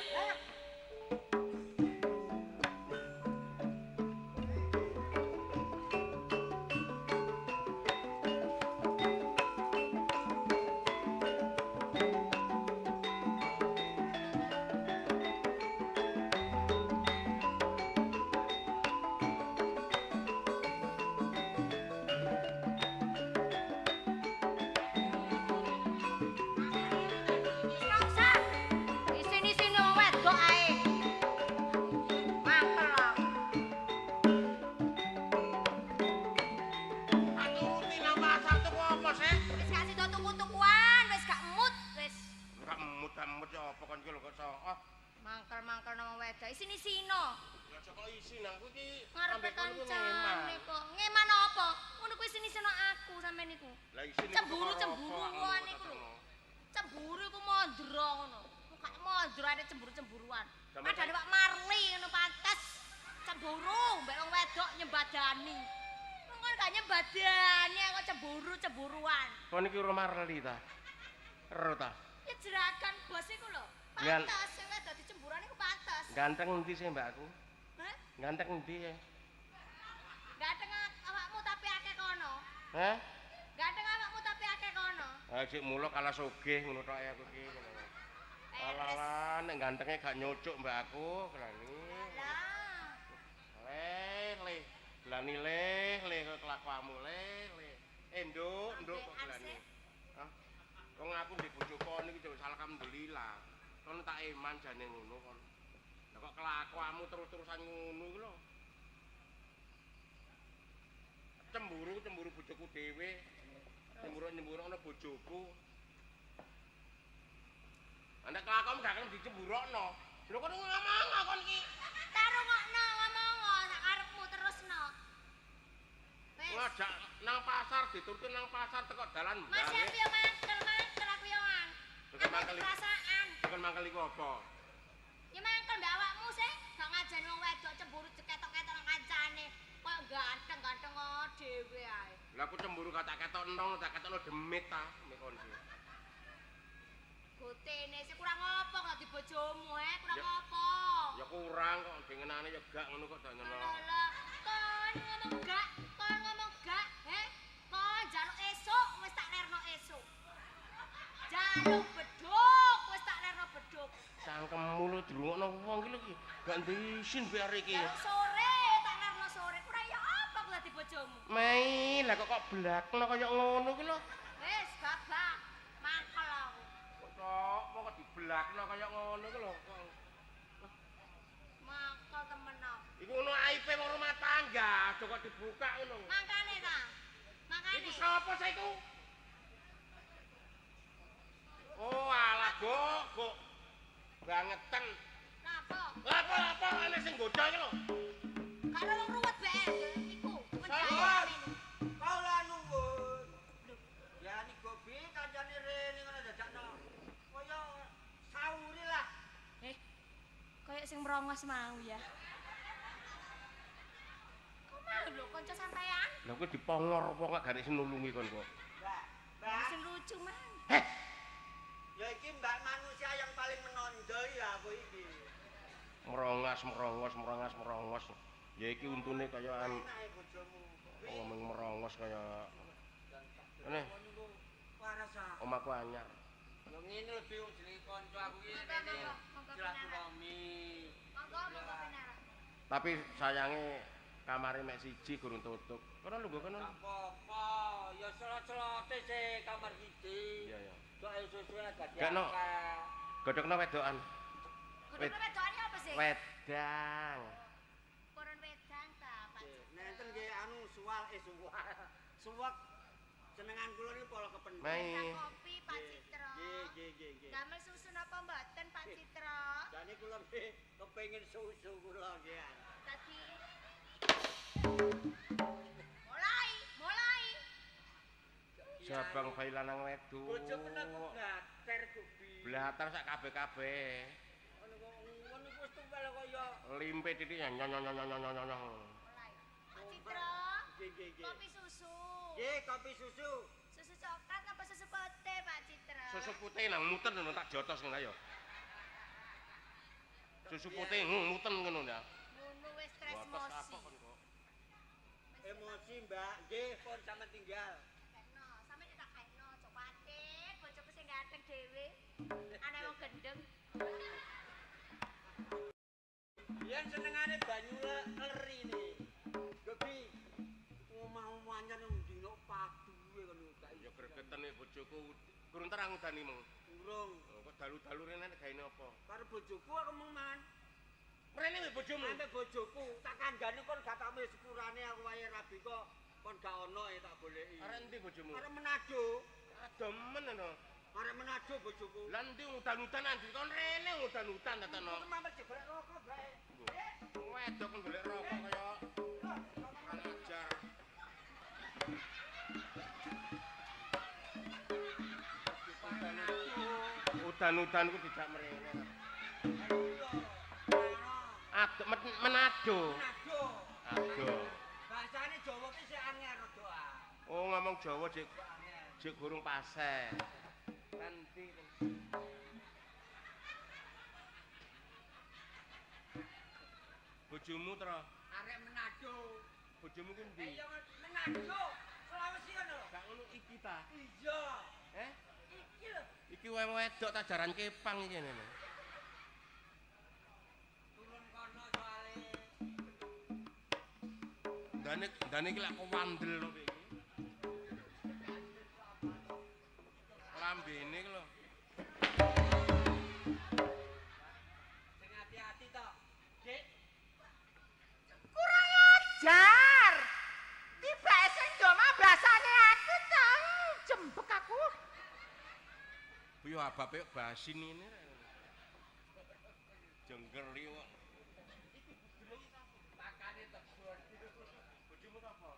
Gak usah. Di sini-sini wong wedok ae. Mangkel lah. Aturuti nang pasar tuh apa sih? Wis gak sida tuku-tukuan, wis gak emut, wis. Gak emut ya apa kan ki lho kok sok. Mangkel-mangkel nang wedok. Sini-sino. Ya aja kok isin aku iki Ngarepe ambek kono kancane kok. Ngeman apa? Ngono kuwi sini-sini aku sampean niku. Lah isin Cemburu-cemburuan iku lho. Cemburu iku mondro ngono. Muka mondro ada cemburu-cemburuan. Padahal Pak Marli ngono pantes. Cemburu mbek wong wedok nyembadani. Wong kan gak nyembadani kok cemburu-cemburuan. Kon iki ora marli ta? Ero ta? Ya jeragan bos iku lho. Gan- Pantes sing wedok dicemburuan iku pantes. Ganteng endi sih mbakku? Hah? Ganteng endi ya? Ganteng awakmu tapi akeh kono. Hah? Ganteng awakmu tapi akeh kono. Ah sik mulo kalah sugih ngono tok aku iki ngono. Alah nek gantenge gak nyocuk mbakku kelani. Lah. Le. Gelani le kok kelakuanmu le. Nduk kok gelani. Hah? Wong aku ndek bojo kon iki wis alhamdulillah. Kon tak eman jane ngono kon. Lah kok kelakuanmu terus-terusan ngono iki lho. Cemburu bojoku dhewe. Nyemburu ana bojoku. Anda kelakuanmu gak akan dicemburokno. Lho kon ngomong kon iki. Tarungokno ngomong sak karepmu terusno. Wis. Ngajak nang pasar diturunke nang pasar teko dalan Mas mbang. aku yo mangkel aku yo an. Bukan mangkel iki. Perasaan. Bukan mangkel iku apa? Ya mangkel mbak awakmu sih. Gak ngajani wong wedok cemburu ceketok-ketok nang kancane. Kok ganteng-ganteng dhewe ae. Lah aku cemburu kata ketok entong, tak ketokno demit ta mekon iki. Gotene sih kurang apa kok di bojomu kurang Ya. apa? Ya kurang kok dengenane ya gak ngono kok danyono. Lah, kon ngomong gak, kon jaluk esuk wis tak lerno esuk. Jaluk beduk wis tak lerno beduk. Cangkemmu lu dirungokno wong iki lho iki. Gak ndisin be arek iki. Jaluk sore tak lerno sore. Kurang ya apa kok dadi bojomu? Mei, lah kok blakno kaya ngono ki lho. Wis babak. Mangkel aku. Kok diblakno kaya ngono ki lho. Mangkel temen aku. Iku ngono aipe wong rumah tangga, aja kok dibuka ngono. Makane ta. Makane. Iku sapa sih iku? Oh, alah, Gok. Bangetan. Napa? Apa ana sing godha iki lho. Karo wong ruwet bae iku. Sabar. Kau lah nuwun. Ya ni gobi kancane rene ngono dadakno. Kaya sauri lah. Kayak sing merongos mau ya. Kok mau lho kanca sampean? Lah kuwi dipongor apa gak garis nulungi kon kok. Mbak. Sing lucu mang. Ya iki mbak manusia yang paling menonjol ya aku iki. Merongos. Ya iki untune kaya Enak bojomu. ngomong merongos kaya ngene, Waras ah. omahku anyar. Lho ngene lho Bi, jenenge kanca aku iki Monggo, rene. monggo, Silaturahmi. Monggo penara. Tapi sayange kamare mek siji gurung tutup. Kono lho kono. Gak apa-apa, ya celot-celote sih kamar iki. Iya. Kok susu gak Gak no. diangkat. Godhokno wedokan. Kudu wedokane apa sih? Wedang. Koron wedang ta, Pak. Nenten nggih anu suwak jenengan kula niki pola kepen. Mai. Kopi Pak Citra. Nggih. Damel susu napa mboten Pak Citra? Jane kula nggih kepengin susu kula nggih. Tadi mulai. Jabang bayi lanang wedok. Bojo kena blater Gubi. Blatar sak kabeh-kabeh. Ngono wis tunggal kaya. Limpe titik nyong. Mulai. Pak Citra. Nggih. Kopi susu. Nggih, kopi susu. Susu coklat apa susu putih Pak Citra? Susu putih nang muten ngono tak jotos ngono ya. Susu putih muten ngono ya. Ngono wis stres Jotos apa mosi. kon kok? Emosi, Mbak. Nggih, pun sampean tinggal. Keno, sampe tak keno, copatin bojoku sing ganteng dhewe. Ana wong gendeng. Yen senengane banyu leri ni. Gobi. Omah-omahnya nang dino padu ngono gak Ya gregetan nek bojoku kurang terang udani meng. urung. Kok dalu-dalu rene gaene apa? Karo bojoku aku mung man. Rene mek bojomu. Ambek bojoku tak kandhani kon gak tak wis sepurane aku wae rabi kok kon gak ono tak goleki. Arek endi bojomu? Arek Manado. Demen ngono. Arek Manado bojoku. Lah endi udan-udanan kon rene udan-udan tatano. Mampir jebrek rokok bae. Wedok golek rokok kaya kurang ajar. Udan-udan ku tidak mrene. Aduh Manado. Manado. Aduh. Bahasane Jawa ki sik angel rada. Oh ngomong Jawa jek gurung paseh. Nanti bojomu tra? Arek Manado. Bojomu ku ndi? Ya Manado. Sulawesi ngono lho. Gak ngono iki ta. Iya. Iki lho. Iki wedok tak jaran kepang iki ngene. Turun kono soalé. Ndane iki lak kewandel lho iki. Lambene iki lho. Sing hati-hati to. Dik. Kurang ajar. Tiba sing ndoma basane aku ta. Jembek aku. Yo abape basin ini. Jengger iki kok. Pakane tebon. Bojomu sapa?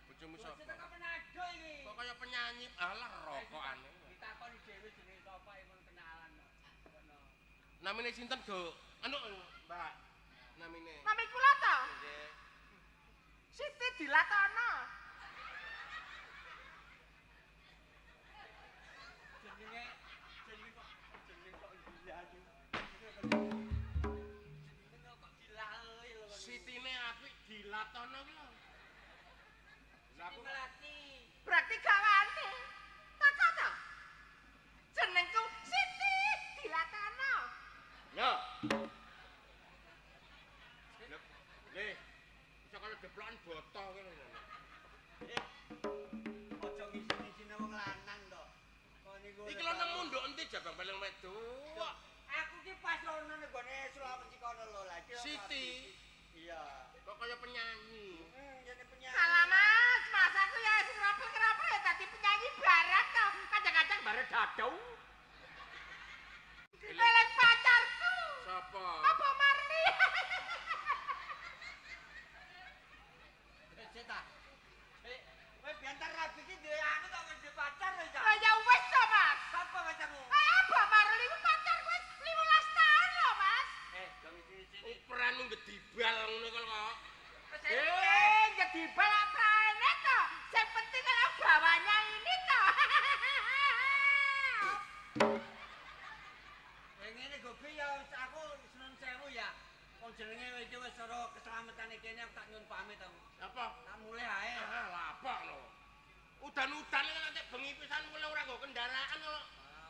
Bojomu Wis sapa? teko Manado iki. Kok kaya penyanyi alah rokokane. Ditakoni dhewe jenenge sapa ngono kenalan. Namine sinten, Duk? Anu, Mbak. Namine. Nami kula ta? Nggih. Siti Dilatono. Jenenge kok gila iki. Jenenge kok gila lho. Sitine apik Dilatono ki lho. Lah aku Melati. Berarti gawane. Tak ta? Jenengku Siti Dilatono. yo. Leh. Iso kaya deplokan boto ki lho. Aja ngisi-ngisine wong lanang to. Kok niku. Iki lho nang munduk enti jabang paling wedok. Aku ki pas ono ning gone Sulawesi kono lho. Lah iki. Siti. Iya. Kok kaya penyanyi. Jane penyanyi. Salah Mas, Mas aku ya sing rapel-rapel ya tadi penyanyi barat to. Kadang-kadang barat dadau. Elek pacarku. Sapa? Apa Marli? Cita. Kowe biantar rabi ki duwe anu to wis duwe pacar lho, Cak. Oh ya wis to, Mas. Sapa pacarmu? Apa Marli ku pacarku wis 15 tahun lho, Mas. Dong iki Ukuranmu gedibal ngono kok. Jadi balap praene to. Sing penting kalau bawahnya ini to. ngene Gobi ya aku seneng sewu ya. Wong jenenge iki wis ora keselamatane kene aku tak nyuwun pamit aku. Apa? Tak mulai ae. Ah, lapok lho. Udan-udan iki nanti bengi pisan kowe ora nggo kendaraan kok.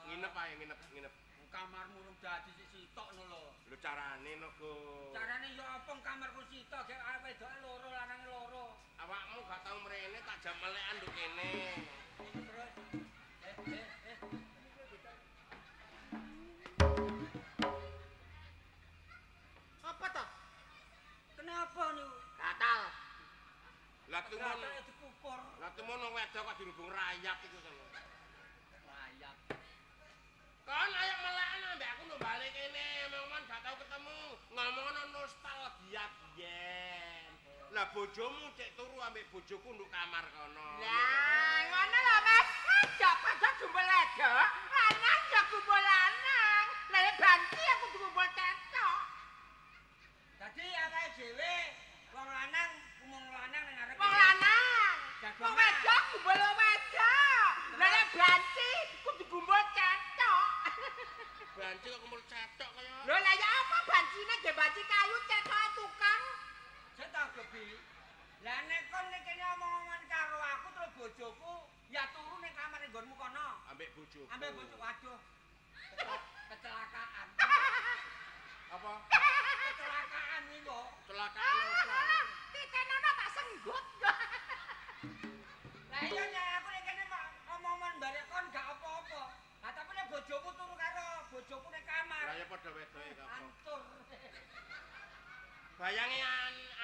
Nginep ae, nginep. Kamarmu rung dadi sitok ngono lho. Lho carane no, Go. Carane yo apa kamarku sitok gek wedoke loro lanange loro. Awakmu gak tau mrene tak jam melekan nduk kene. Terus Apa to? kenapa niku? Gatal. Lah tumun, Gatel dikupur. lah tumun wedok kok dirubung rayak iku sono. Layak. Kon ayo melekan ambek aku nduk bali kene, memang gak tau ketemu. Ngomongno nostalgia biyen. Lah bojomu cek turu ambek bojoku nduk kamar kono. Lah, ngono lho, Mas. Aja padha gumpul wedok, lanang ya gumpul lanang. Lah nek banti aku gumpul ketok. Dadi awake dhewe wong lanang ngomong lanang ning arep. Wong lanang. Wong wedok gumpul wedok. Lah nek banti kudu gumpul ketok. Banci kok kumpul cetok kaya. Lho lah ya apa bancine nggih banci kayu cetok tukang. Cetok Gobi. Lah nek kon nek kene omong-omongan karo aku terus bojoku ya turu ning kamar nggonmu kono. Ambek bojoku. Ambek bojo waduh. Kecelakaan. Apa? Kecelakaan iki kok. Kecelakaan apa? Titenono tak senggut. Lah iya nek aku nek kene omong-omongan barek kon gak apa-apa. Lah tapi nek bojoku turu karo bojoku ning kamar. Lah ya padha wedoke apa? Antur. Bayange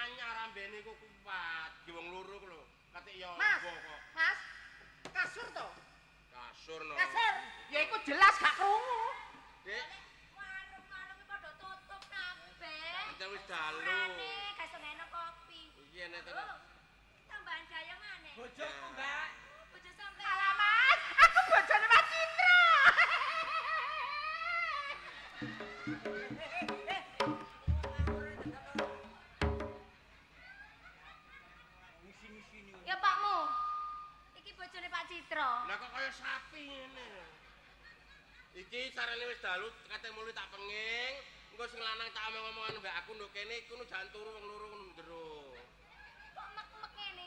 anyar ambene iku kuat, ki wong loro ku lho. Katik ya Mas, kok. Mas, kasur to. Kasur no. Kasur. Ya iku jelas gak krungu. Dik, Warung-warung padha tutup kabeh. kita wis dalu. katene. Tambahan gaya maneh. Bojoku, Mbak. Bojo sampean. Alah Mas, aku bojone Mas Citra. Ya Pakmu. Iki bojone Pak Citra. Lah kok kaya sapi ngene. Iki sarene wis dalu kate mulu tak penging. Engko sing lanang tak omong-omongan mbak aku nduk kene iku jangan turu wong loro ngono ndero. Kok mek-mek ngene?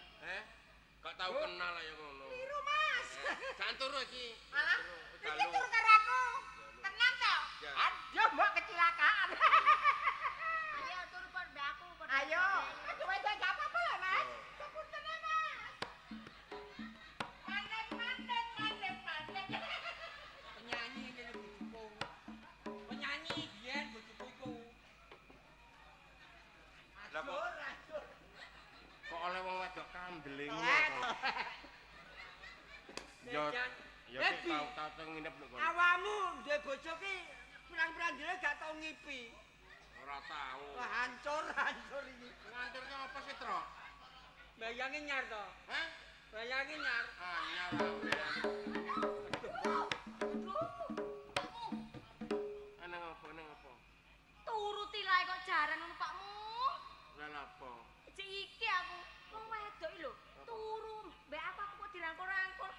Gak tau kenal ya ngono. Biru Mas. Jangan turu iki. Alah, Turu, iki dalu. tur karo aku. Tenang toh? Ya. Aduh, mbok kecelakaan. Ayo turu padha aku. padha Ayo, aku. aduh wedok gak apa-apa lah Mas. Sepunten ya Mas. Mandet. Penyanyi ini bojoku. Penyanyi biyen bojoku iku. Lah kok Ajur. kok oleh wong wedok kambeling Lek. ngono. Yo Jan. yo Eh, Bi. tau nginep nek kono. Awamu duwe bojo ki pirang-pirang dina gak tau ngipi. Ora tau. Wah, hancur iki. Nganturnya apa sih, Tro? Bayangi nyar to. Hah? Bayangi nyar. Anyar. Aneng apa? Turuti lae kok jaran ngono Pakmu. Lah apa? Cek iki aku. Wong wedok iki lho. Turu mbek aku kok dirangkul-rangkul.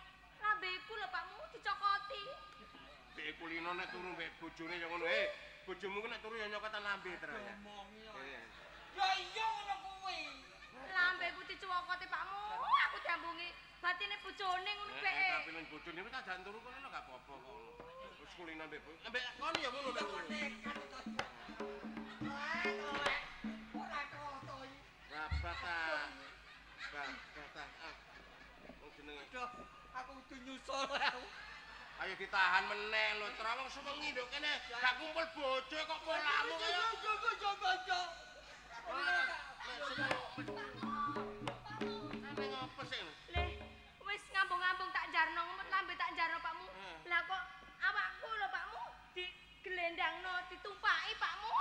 Lambeku lho Pakmu dicokoti. Dek kulino nek turu mbek bojone ya ngono. Bojomu ku nek turu ya nyokotan lambe, Tro ya. Ngomongi yo. Eh. Ya iya ngono kuwi. Lambeku dicokoti Pakmu. Aku diambungi batine bojone ngono bek. Tapi ning bojone wis tak jan turu kono gak apa-apa kok. Wis kulino mbek mbek kono ya ngono nek turu. Ora kotoi. Rabata. Rabata. Wong jenenge. Aduh, aku kudu nyusul aku. Ayo ditahan meneh lho, Tro. Wong sewengi nduk kene gak kumpul bojo kok polamu kaya. Bojo. Nang apa sih? Le, wis ngambung-ngambung tak jarno ngemut lambe tak jarno Pakmu. Lah kok awakku lho Pakmu digelendangno ditumpaki Pakmu.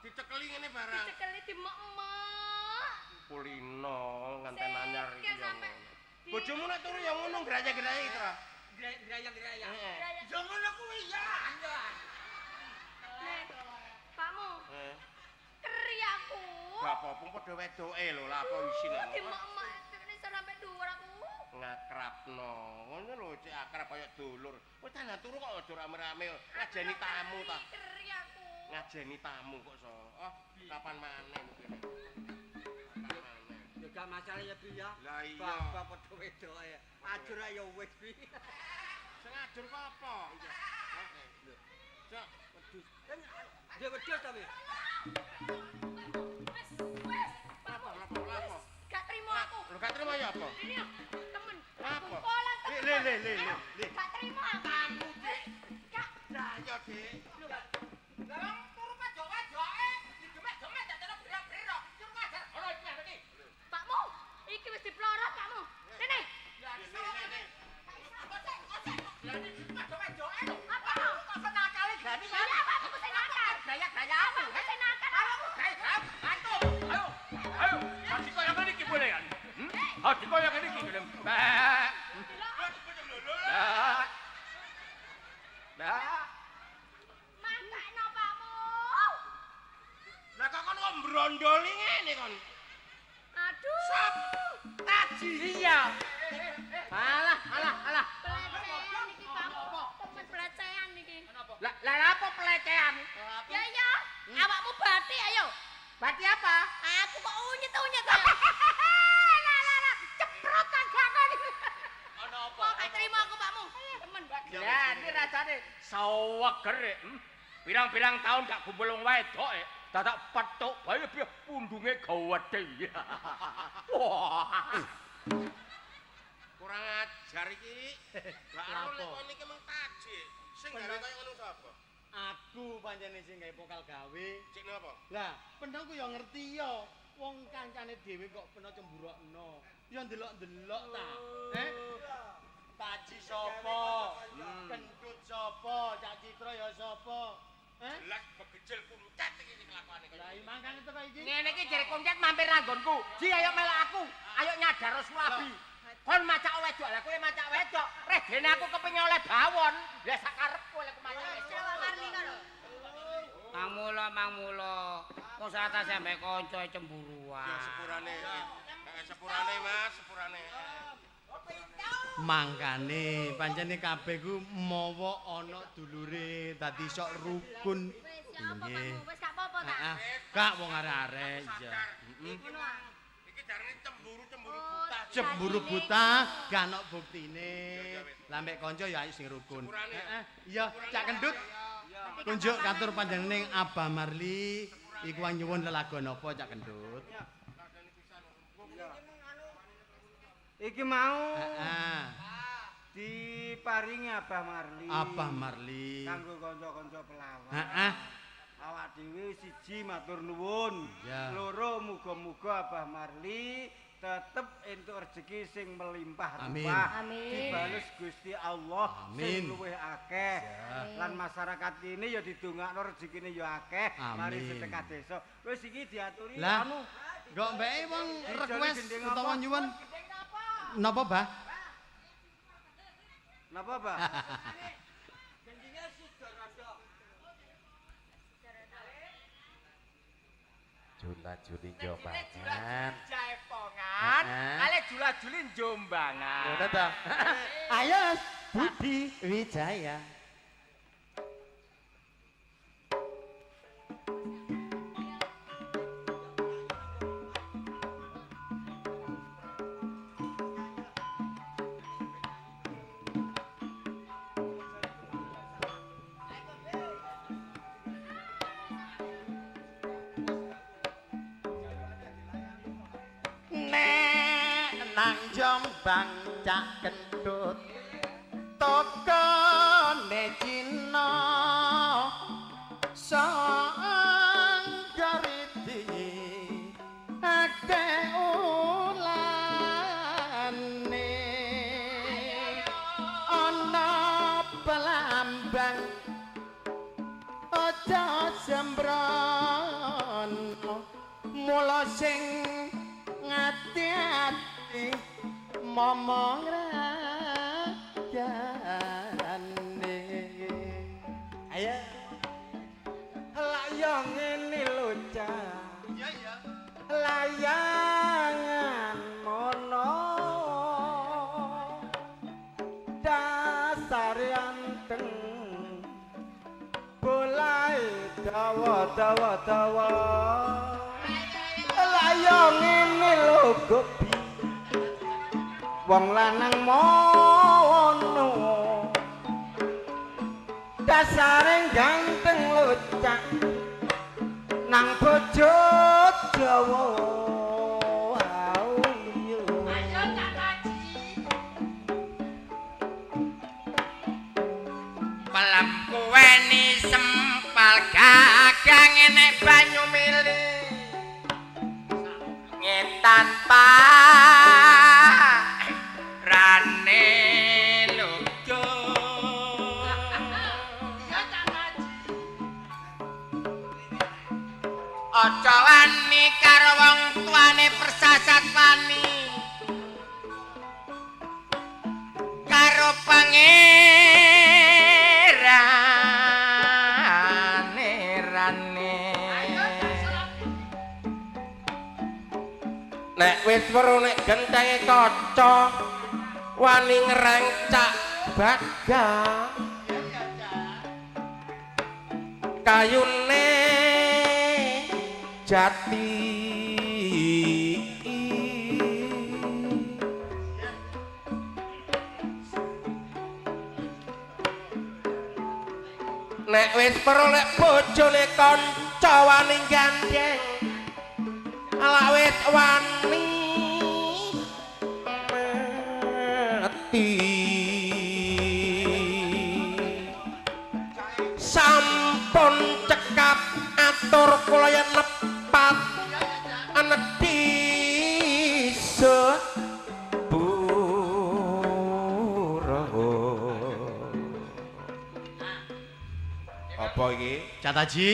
Dicekeli ngene barang. Dicekeli dimek-mek. Kulino nganten anyar iki Sikil ya. sampe ngono. Bojomu nek turu ya ngono geraya-geraya iki, Tro. Gerayang-gerayang. Heeh. Ya ngono kuwi ya. Le, Pakmu, Heeh. keri aku. Gak apa-apa padha wedoke lho, lah apa isine. Dimek-mek tekne sampe dhuwur aku. Ngakrapno. Ngono lho, cek akrab kaya dulur. Wis tanah turu kok aja rame-rame ngajeni tamu ta. Keri aku. Ngajeni tamu kok so. Oh, kapan maneh iki. Kapan maneh. Ya gak masalah ya Bi ya. Lah iya. Bapak padha wedoke. Ajur ayo wis Bi. Sing ajur kok apa? Cok, Wedhus. Dia wedhus ta Bi? Wes, apa? Pakmu. Lapo? Gak trimo aku. Lho gak trimo ya apa? Ini ya, temen. Apa? Polan temen. Le. Gak trimo aku. Kamu, Dik. Gak. Lah ya, Dik. Lah turu wedok-wedoke didemek-demek dadene brak-brak. Yo ngajar ora iki iki. Pakmu, iki wis diplorot Pakmu. Nene. Lah iso. Lah iki wedok-wedoke lho. Apa? Kok senakale gani Iya, Pakmu kok sing nakal. Gaya-gayamu. Kok sing nakal? Gaya-gaya. Antum. Ayo, hati kaya ngene iki boleh kan? Hati kaya ngene iki gelem. Lah. Mangkakno Pakmu. Lah kok kon mbrondoli ngene kon. Aduh. Sop. Taji. Iya. Alah. Pelecehan iki Pakmu. Temen pelecehan iki. Lah apa pelecehan? Ya ya, awakmu bati ayo. Berarti apa? Aku kok unyet-unyet ya. Lah, ceprot tanganku. Ana apa? Kok gak terima aku Pakmu. Temen. Lah, iki rasane saweger. Pirang-pirang tahun gak kumpul wong wedok dadak petuk bae piye pundunge gawedhe. Wah. Kurang ajar iki. Lah ora nek kon iki mung tajik. Sing gawe kaya ngono sapa? Aku pancene sing gawe pokal gawe. Cek napa? Lah, pendangku ya ngerti ya. Wong kancane dhewe kok peno cemburokno. Ya ndelok-ndelok ta. Taji sapa? Kentut sapa? Cak Citra ya sapa? Jelas begejel puncet iki kelakuane kaya. Lah, Kang teko iki. Ngene iki jare koncet mampir nang nggonku. Ji ayo melok aku. Ayo nyadar Sulabi. Kon macak wedok, lah kowe macak wedok. Regene aku kepengin oleh bawon. Ya sakarepku lek macak wedok. Mangmulo. Wong sata sampe kanca cemburuan. Ya sepurane Mas, sepurane. Mangkane pancene kabeh ku mawa ana dulure dadi sok rukun. Nggih. Wis gak apa-apa ta. Heeh. Kak wong arek-arek iya. Ngono ah. Iki jarane cemburu buta. Cemburu buta gak ana buktine. Lah mek kanca ya ayo sing rukun. Heeh. Iya, Cak Kendut. Tunjuk katur panjenengan Abah Marli iku nyuwun lelagon apa Cak Kendut? Iki mau Heeh. diparingi Abah Marli. Abah Marli. Kanggo kanca-kanca pelawak. Heeh. Awak dhewe siji matur nuwun. Ya. Loro muga-muga Abah Marli tetep entuk rezeki sing melimpah Amin. rupa. Amin. Dibales Gusti Allah Amin. sing luwih akeh. Ya. Lan masyarakat ini ya didongakno rezekine ya akeh. Mari Amin. sedekah desa. Wis iki diaturi Lah, anu. kok mbeke wong Ijone request gendeng utawa apa? nyuwun napa, Bah? Napa, Pak? Jula-juli Jombang. Jaipongan, Heeh. kali jula-juli Jombangan. Ngono to. Ayo Budi Wijaya. Nek nang Jombang Cak Kendut tokone Cina sang gariti akeh ulane ana pelambang aja sembrono mula sing ngati-ati momong rajane. Ayo. Lah ya ngene lho, Cak. Iya, iya. Layangan mono dasar anteng bolai dawa layang ngene lho gobi wong lanang mono dasare ganteng lho Cak nang bojo Jawa. Ayo Cak Haji. Pelem kuweni sempal gagang enek banyu mili tanpa rane lucu. Iya Cak Haji. Aja wani karo wong tuane persasat wani karo pangerane rane. Nek wis weruh nek gentenge kaca wani ngrencak bagang kayune jati nek wis weruh nek bojone kanca wani gandeng ala wis wani mati sampun cekap atur kula yen nepat anedi sepuro apa iki Cak Haji.